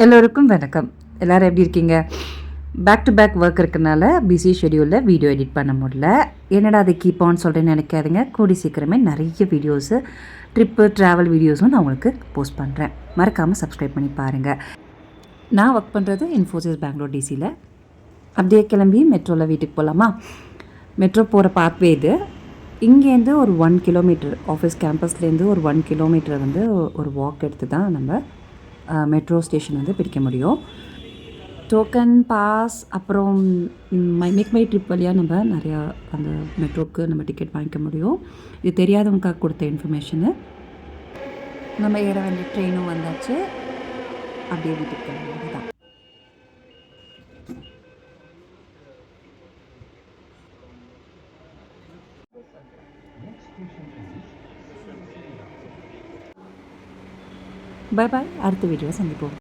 எல்லோருக்கும் வணக்கம். எல்லோரும் எப்படி இருக்கீங்க? பேக் டு பேக் ஒர்க் இருக்கனால பிஸி ஷெடியூலில் வீடியோ எடிட் பண்ண முடியல. என்னடா அதை கீப் ஆன் சொல்கிறேன்னு நினைக்காதுங்க. கூடி சீக்கிரமே நிறைய வீடியோஸு ட்ரிப்பு ட்ராவல் வீடியோஸும் நான் உங்களுக்கு போஸ்ட் பண்ணுறேன். மறக்காமல் சப்ஸ்கிரைப் பண்ணி பாருங்கள். நான் ஒர்க் பண்ணுறது இன்ஃபோசிஸ் பெங்களூர் டிசியில். அப்படியே கிளம்பி மெட்ரோவில் வீட்டுக்கு போகலாமா? மெட்ரோ போகிற பாத்வே இது. இங்கேருந்து ஒரு 1 கிலோமீட்டர், ஆஃபீஸ் கேம்பஸ்லேருந்து ஒரு 1 கிலோமீட்டர் வந்து ஒரு வாக் எடுத்து தான் நம்ம மெட்ரோ ஸ்டேஷன் வந்து பிடிக்க முடியும். டோக்கன் பாஸ் அப்புறம் மேக் மை ட்ரிப் வழியாக நம்ம நிறையா அந்த மெட்ரோவுக்கு நம்ம டிக்கெட் வாங்கிக்க முடியும். இது தெரியாதவங்களுக்காக கொடுத்த இன்ஃபர்மேஷனு. நம்ம ஏற வேண்டிய ட்ரெயினும் வந்தாச்சு. அப்படியே வீட்டுக்கு கிளம்புறது தான். Bye bye. அடுத்த வீடியோவை சந்திப்போம்.